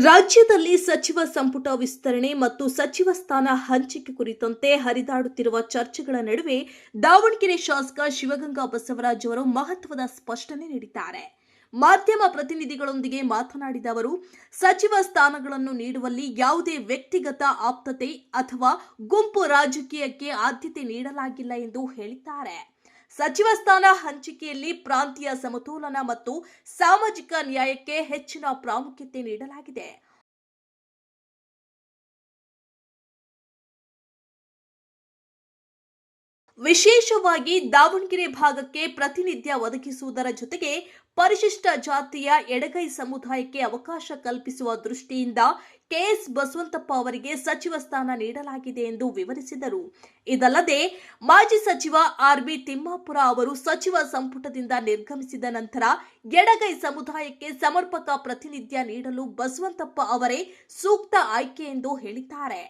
ರಾಜ್ಯದಲ್ಲಿ ಸಚಿವ ಸಂಪುಟ ವಿಸ್ತರಣೆ ಮತ್ತು ಸಚಿವ ಸ್ಥಾನ ಹಂಚಿಕೆ ಕುರಿತಂತೆ ಹರಿದಾಡುತ್ತಿರುವ ಚರ್ಚೆಗಳ ನಡುವೆ ದಾವಣಗೆರೆ ಶಾಸಕ ಶಿವಗಂಗಾ ಬಸವರಾಜ್ ಅವರು ಮಹತ್ವದ ಸ್ಪಷ್ಟನೆ ನೀಡಿದ್ದಾರೆ. ಮಾಧ್ಯಮ ಪ್ರತಿನಿಧಿಗಳೊಂದಿಗೆ ಮಾತನಾಡಿದ ಅವರು, ಸಚಿವ ಸ್ಥಾನಗಳನ್ನು ನೀಡುವಲ್ಲಿ ಯಾವುದೇ ವ್ಯಕ್ತಿಗತ ಆಪ್ತತೆ ಅಥವಾ ಗುಂಪು ರಾಜಕೀಯಕ್ಕೆ ಆದ್ಯತೆ ನೀಡಲಾಗಿಲ್ಲ ಎಂದು ಹೇಳಿದ್ದಾರೆ. ಸಚಿವ ಸ್ಥಾನ ಹಂಚಿಕೆಯಲ್ಲಿ ಪ್ರಾಂತೀಯ ಸಮತೋಲನ ಮತ್ತು ಸಾಮಾಜಿಕ ನ್ಯಾಯಕ್ಕೆ ಹೆಚ್ಚಿನ ಪ್ರಾಮುಖ್ಯತೆ ನೀಡಲಾಗಿದೆ. ವಿಶೇಷವಾಗಿ ದಾವಣಗೆರೆ ಭಾಗಕ್ಕೆ ಪ್ರಾತಿನಿಧ್ಯ ಒದಗಿಸುವುದರ ಜೊತೆಗೆ ಪರಿಶಿಷ್ಟ ಜಾತಿಯ ಎಡಗೈ ಸಮುದಾಯಕ್ಕೆ ಅವಕಾಶ ಕಲ್ಪಿಸುವ ದೃಷ್ಟಿಯಿಂದ ಕೆಎಸ್ ಬಸವಂತಪ್ಪ ಅವರಿಗೆ ಸಚಿವ ಸ್ಥಾನ ನೀಡಲಾಗಿದೆ ಎಂದು ವಿವರಿಸಿದರು. ಇದಲ್ಲದೆ ಮಾಜಿ ಸಚಿವ ಆರ್ಬಿ ತಿಮ್ಮಾಪುರ ಅವರು ಸಚಿವ ಸಂಪುಟದಿಂದ ನಿರ್ಗಮಿಸಿದ ನಂತರ ಎಡಗೈ ಸಮುದಾಯಕ್ಕೆ ಸಮರ್ಪಕ ಪ್ರಾತಿನಿಧ್ಯ ನೀಡಲು ಬಸವಂತಪ್ಪ ಅವರೇ ಸೂಕ್ತ ಆಯ್ಕೆ ಎಂದು ಹೇಳಿದ್ದಾರೆ.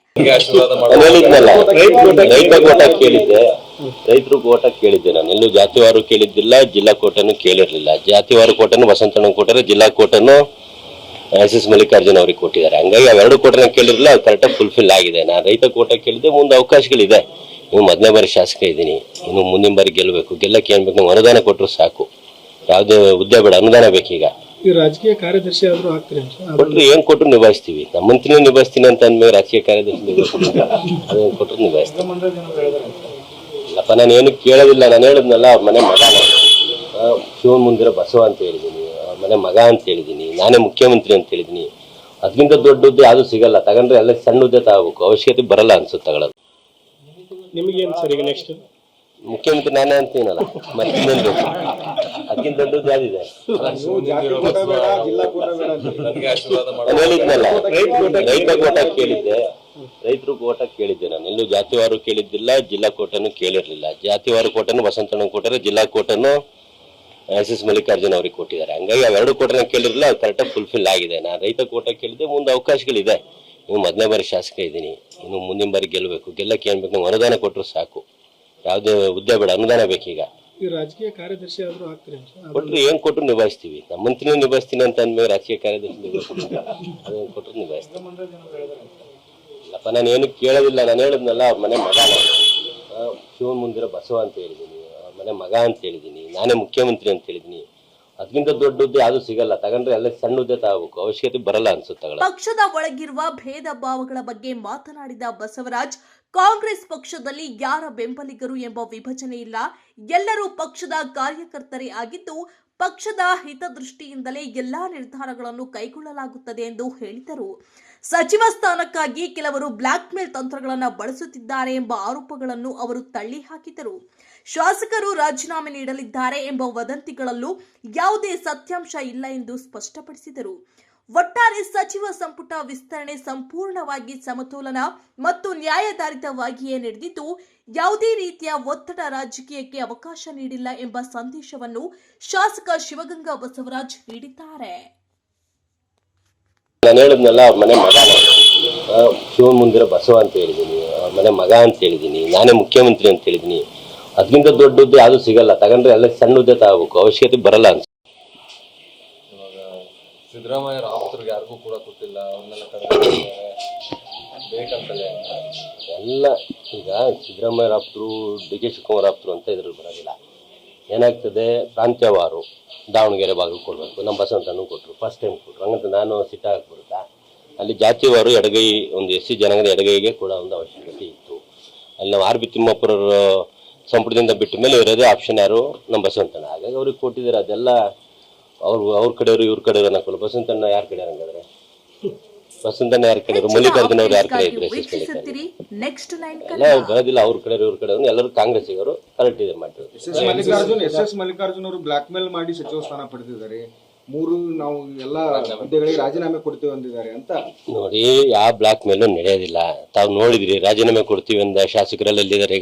ರೈತರು ಕೋಟ ಕೇಳಿದ್ದೆ, ನಾನು ಎಲ್ಲೂ ಜಾತಿವಾರು ಕೇಳಿದ್ದಿಲ್ಲ, ಜಿಲ್ಲಾ ಕೋಟನ್ನು ಕೇಳಿರ್ಲಿಲ್ಲ. ಜಾತಿವಾರು ಕೋಟನ್ನು ಬಸವಂತಣ್ಣ ಕೊಟ್ಟರೆ, ಜಿಲ್ಲಾ ಕೋಟನ್ನು ಎಸ್ ಮಲ್ಲಿಕಾರ್ಜುನ್ ಅವ್ರಿಗೆ ಕೊಟ್ಟಿದ್ದಾರೆ. ಹಂಗಾಗಿ ಅವೆರಡು ಕೋಟನ ಕೇಳಿರಲಿಲ್ಲ, ಅದು ಕರೆಕ್ಟಾಗಿ ಫುಲ್ಫಿಲ್ ಆಗಿದೆ. ನಾನು ರೈತ ಕೋಟ ಕೇಳಿದ್ದೆ, ಮುಂದೆ ಅವಕಾಶಗಳಿದೆ. ನೀವು ಮೊದಲನೇ ಬಾರಿ ಶಾಸಕ ಇದ್ದೀನಿ, ಇನ್ನು ಮುಂದಿನ ಬಾರಿ ಗೆಲ್ಲಬೇಕು. ಗೆಲ್ಲಕ್ಕೆ ಏನ್ ಬೇಕು, ನೀವು ಅನುದಾನ ಕೊಟ್ಟರು ಸಾಕು, ಯಾವುದೇ ಹುದ್ದೆ ಬೇಡ, ಅನುದಾನ ಬೇಕೀಗ. ಈ ರಾಜಕೀಯ ಕಾರ್ಯದರ್ಶಿ ಆದ್ರೂ ಆಗ್ತೀರಿ ಕೊಟ್ಟರು ಏನ್ ಕೊಟ್ಟರು ನಿಭಾಯಿಸ್ತೀವಿ. ನಮ್ಮ ಮಂತ್ರಿನೂ ನಿಭಾಯಿಸ್ತೀನಿ ಅಂತ ಅಂದ್ಮೇಲೆ ರಾಜಕೀಯ ಕಾರ್ಯದರ್ಶಿ ಅದೇನು ಕೊಟ್ಟರು ನಿಭಾಯಿಸ್ತೀವಿ. ಇಲ್ಲಪ್ಪ, ನಾನು ಏನು ಕೇಳೋದಿಲ್ಲ. ನಾನು ಹೇಳಿದ್ನಲ್ಲ, ಅವ್ರ ಮನೆ ಮಗ, ಶಿವನ್ ಮುಂದಿರೋ ಬಸವ ಅಂತ ಹೇಳಿದ್ದೀನಿ, ಅವ್ರ ಮನೆ ಮಗ ಅಂತ ಹೇಳಿದ್ದೀನಿ, ನಾನೇ ಮುಖ್ಯಮಂತ್ರಿ ಅಂತ ಹೇಳಿದ್ದೀನಿ. ಅದಕ್ಕಿಂತ ದೊಡ್ಡ ಹುದ್ದೆ ಯಾವುದು ಸಿಗಲ್ಲ. ತಗೊಂಡ್ರೆ ಎಲ್ಲ ಸಣ್ಣ ಹುದ್ದೆ ತಗೋಬೇಕು, ಅವಶ್ಯಕತೆ ಬರಲ್ಲ ಅನ್ಸುತ್ತೆ ತಗೊಳ್ಳೋದು. ನಿಮಗೇನು ಸರ್ ಈಗ ನೆಕ್ಸ್ಟ್ ಮುಖ್ಯಮಂತ್ರಿ ನಾನೇ ಅಂತೀನಲ್ಲ, ಮತ್ತೆ ಅದಕ್ಕಿಂತ ದೊಡ್ಡದು ಯಾವ್ದಿದೆ? ಹೇಳಿದ್ನಲ್ಲ, ರೈತ ಕೋಟ ಕೇಳಿದ್ದೆ, ರೈತರು ಕೋಟ ಕೇಳಿದ್ದೆ. ನಾನು ಎಲ್ಲೂ ಜಾತಿವಾರು ಕೇಳಿದ್ದಿಲ್ಲ, ಜಿಲ್ಲಾ ಕೋಟನ್ನು ಕೇಳಿರ್ಲಿಲ್ಲ. ಜಾತಿವಾರು ಕೋಟನ್ನು ಬಸವಂತಣ್ಣ ಕೊಟ್ಟರೆ, ಜಿಲ್ಲಾ ಕೋಟನ್ನು ಎಸ್ ಮಲ್ಲಿಕಾರ್ಜುನ್ ಅವ್ರಿಗೆ ಕೊಟ್ಟಿದ್ದಾರೆ. ಹಂಗಾಗಿ ಅವೆರಡು ಕೋಟನ ಕೇಳಿರಲಿಲ್ಲ, ಅದು ಕರೆಕ್ಟಾಗಿ ಫುಲ್ಫಿಲ್ ಆಗಿದೆ. ನಾನು ರೈತ ಕೋಟ ಕೇಳಿದ್ದೆ, ಮುಂದೆ ಅವಕಾಶಗಳಿದೆ. ನೀವು ಮೊದಲನೇ ಬಾರಿ ಶಾಸಕ ಇದ್ದೀನಿ, ಇನ್ನು ಮುಂದಿನ ಬಾರಿ ಗೆಲ್ಲಬೇಕು. ಗೆಲ್ಲಕ್ಕೆ ಏನ್ ಬೇಕು, ನೀವು ಅನುದಾನ ಕೊಟ್ಟರು ಸಾಕು, ಯಾವುದೇ ಹುದ್ದೆ ಬೇಡ, ಅನುದಾನ ಬೇಕೀಗ. ಈ ರಾಜಕೀಯ ಕಾರ್ಯದರ್ಶಿ ಆದ್ರೂ ಆಗ್ತೀರಿ ಕೊಟ್ಟರು ಏನ್ ಕೊಟ್ಟರು ನಿಭಾಯಿಸ್ತೀವಿ. ನಮ್ಮ ಮಂತ್ರಿನೂ ನಿಭಾಯಿಸ್ತೀನಿ ಅಂತ ಅಂದ್ಮೇಲೆ ರಾಜಕೀಯ ಕಾರ್ಯದರ್ಶಿ ಅದೇನು ಕೊಟ್ಟರು ನಿಭಾಯಿಸ್ತೀವಿ. ಇಲ್ಲಪ್ಪ, ನಾನು ಏನು ಕೇಳೋದಿಲ್ಲ. ನಾನು ಹೇಳಿದ್ನಲ್ಲ, ಅವ್ರ ಮನೆ ಮಗ, ಶಿವನ್ ಮುಂದಿರೋ ಬಸವ ಅಂತ ಹೇಳಿದ್ದೀನಿ, ಅವ್ರ ಮನೆ ಮಗ ಅಂತ ಹೇಳಿದ್ದೀನಿ, ನಾನೇ ಮುಖ್ಯಮಂತ್ರಿ ಅಂತ ಹೇಳಿದ್ದೀನಿ. ಅದಕ್ಕಿಂತ ದೊಡ್ಡ ಹುದ್ದೆ ಯಾವ್ದು ಸಿಗಲ್ಲ. ತಗೊಂಡ್ರೆ ಎಲ್ಲ ಸಣ್ಣ ಹುದ್ದೆ ತಗೋಬೇಕು, ಅವಶ್ಯಕತೆ ಬರಲ್ಲ ಅನ್ಸುತ್ತೆ ತಗೊಳ್ಳೋದು. ಪಕ್ಷದ ಒಳಗಿರುವ ಭೇದ ಭಾವಗಳ ಬಗ್ಗೆ ಮಾತನಾಡಿದ ಬಸವರಾಜ್, ಕಾಂಗ್ರೆಸ್ ಪಕ್ಷದಲ್ಲಿ ಯಾರ ಬೆಂಬಲಿಗರು ಎಂಬ ವಿಭಜನೆ ಇಲ್ಲ, ಎಲ್ಲರೂ ಪಕ್ಷದ ಕಾರ್ಯಕರ್ತರೇ ಆಗಿದ್ದು ಪಕ್ಷದ ಹಿತದೃಷ್ಟಿಯಿಂದಲೇ ಎಲ್ಲಾ ನಿರ್ಧಾರಗಳನ್ನು ಕೈಗೊಳ್ಳಲಾಗುತ್ತದೆ ಎಂದು ಹೇಳಿದರು. ಸಚಿವ ಸ್ಥಾನಕ್ಕಾಗಿ ಕೆಲವರು ಬ್ಲಾಕ್ ಮೇಲ್ ತಂತ್ರಗಳನ್ನು ಬಳಸುತ್ತಿದ್ದಾರೆ ಎಂಬ ಆರೋಪಗಳನ್ನು ಅವರು ತಳ್ಳಿ ಹಾಕಿದರು. ಶಾಸಕರು ರಾಜೀನಾಮೆ ನೀಡಲಿದ್ದಾರೆ ಎಂಬ ವದಂತಿಗಳಲ್ಲೂ ಯಾವುದೇ ಸತ್ಯಾಂಶ ಇಲ್ಲ ಎಂದು ಸ್ಪಷ್ಟಪಡಿಸಿದರು. ಒಟ್ಟಾರೆ ಸಚಿವ ಸಂಪುಟ ವಿಸ್ತರಣೆ ಸಂಪೂರ್ಣವಾಗಿ ಸಮತೋಲನ ಮತ್ತು ನ್ಯಾಯಾಧಾರಿತವಾಗಿಯೇ ನಡೆದಿದ್ದು ಯಾವುದೇ ರೀತಿಯ ಒತ್ತಡ ರಾಜಕೀಯಕ್ಕೆ ಅವಕಾಶ ನೀಡಿಲ್ಲ ಎಂಬ ಸಂದೇಶವನ್ನು ಶಾಸಕ ಶಿವಗಂಗಾ ಬಸವರಾಜ್ ನೀಡಿದ್ದಾರೆ. ನಾನು ಹೇಳಿದ್ನಲ್ಲ, ಅವ್ರ ಮನೆ ಮಗ, ಶಿವನ್ ಮುಂದಿರೋ ಬಸವ ಅಂತ ಹೇಳಿದ್ದೀನಿ, ಅವ್ರ ಮನೆ ಮಗ ಅಂತ ಹೇಳಿದ್ದೀನಿ, ನಾನೇ ಮುಖ್ಯಮಂತ್ರಿ ಅಂತ ಹೇಳಿದ್ದೀನಿ. ಅದಕ್ಕಿಂತ ದೊಡ್ಡ ಹುದ್ದೆ ಯಾವ್ದು ಸಿಗಲ್ಲ. ತಗೊಂಡ್ರೆ ಎಲ್ಲ ಸಣ್ಣ ಹುದ್ದೆ ತಗೋಬೇಕು, ಅವಶ್ಯಕತೆ ಬರಲ್ಲ ಅನ್ಸುತ್ತೆ. ಸಿದ್ದರಾಮಯ್ಯ ಆಪ್ತರಿಗೆ ಯಾರಿಗೂ ಕೂಡ ಗೊತ್ತಿಲ್ಲ, ಅವ್ರನ್ನೆಲ್ಲ ಬೇಕಂತಲೇ ಎಲ್ಲ. ಈಗ ಸಿದ್ದರಾಮಯ್ಯ ಆಪ್ತರು, ಡಿ ಕೆ ಶಿವಕುಮಾರ್ ಆಪ್ತರು ಅಂತ ಇದ್ರಲ್ಲಿ ಬರೋದಿಲ್ಲ. ಏನಾಗ್ತದೆ, ಪ್ರಾಂತ್ಯವಾರು ದಾವಣಗೆರೆ ಭಾಗಕ್ಕೆ ಕೊಡಬೇಕು, ನಮ್ಮ ಬಸವಂತನೂ ಕೊಟ್ಟರು, ಫಸ್ಟ್ ಟೈಮ್ ಕೊಟ್ಟರು. ಹಂಗಂತ ನಾನು ಸಿಟ್ಟ ಹಾಕ್ಬಿಡುತ್ತಾ? ಅಲ್ಲಿ ಜಾತಿವಾರು ಎಡಗೈ, ಒಂದು ಎಸ್ ಸಿ ಜನಾಂಗದ ಎಡಗೈಗೆ ಕೂಡ ಒಂದು ಅವಶ್ಯಕತೆ ಇತ್ತು. ಅಲ್ಲಿ ನಾವು ಆರ್ಬಿ ತಿಮ್ಮಾಪುರರ ಸಂಪುಟದಿಂದ ಬಿಟ್ಟ ಮೇಲೆ ಇರೋದೇ ಆಪ್ಷನ್ ಯಾರು, ನಮ್ಮ ಬಸವಂತಣ್ಣ. ಹಾಗಾಗಿ ಅವ್ರಿಗೆ ಕೊಟ್ಟಿದ್ದಾರೆ. ಅದೆಲ್ಲ ಅವ್ರ ಕಡೆಯವರು ಇವ್ರ ಕಡೆಯವರು ಅನ್ನೋಲ್ಲ. ಬಸವಂತಣ್ಣ ಯಾರ ಕಡೆ ಹಂಗಾದ್ರೆ? ಬಸವಂತಣ್ಣ ಯಾರ ಕಡೆಯವರು? ಮಲ್ಲಿಕಾರ್ಜುನ್ ಅವ್ರು ಯಾರ ಕಡೆ ಇದ್ರು? ಎಲ್ಲ ಬರೋದಿಲ್ಲ. ಅವ್ರ ಕಡೆ ಇವ್ರ ಕಡೆ ಎಲ್ಲರೂ ಕಾಂಗ್ರೆಸ್ಸಿಗರು ಕರೆಕ್ಟ್ ಇದೆ ಮಾಡಿದ್ರು. ಎಸ್ ಮಲ್ಲಿಕಾರ್ಜುನ್ ಅವರು ಬ್ಲಾಕ್ ಮೇಲ್ ಮಾಡಿ ಸಚಿವ ಸ್ಥಾನ ಪಡೆದಿದ್ದಾರೆ. ಮೂರು ನಾವು ಎಲ್ಲ ಹುದ್ದೆಗಳಿಗೆ ರಾಜೀನಾಮೆ ಕೊಡ್ತೀವಿ ಅಂದಿದ್ದಾರೆ ಅಂತ. ನೋಡಿ, ಯಾವ ಬ್ಲಾಕ್ ಮೇಲೂ ನಡೆಯೋದಿಲ್ಲ. ತಾವು ನೋಡಿದ್ರಿ, ರಾಜೀನಾಮೆ ಕೊಡ್ತೀವಿ ಅಂದ ಶಾಸಕರೆಲ್ಲ ಎಲ್ಲಿದ್ದಾರೆ?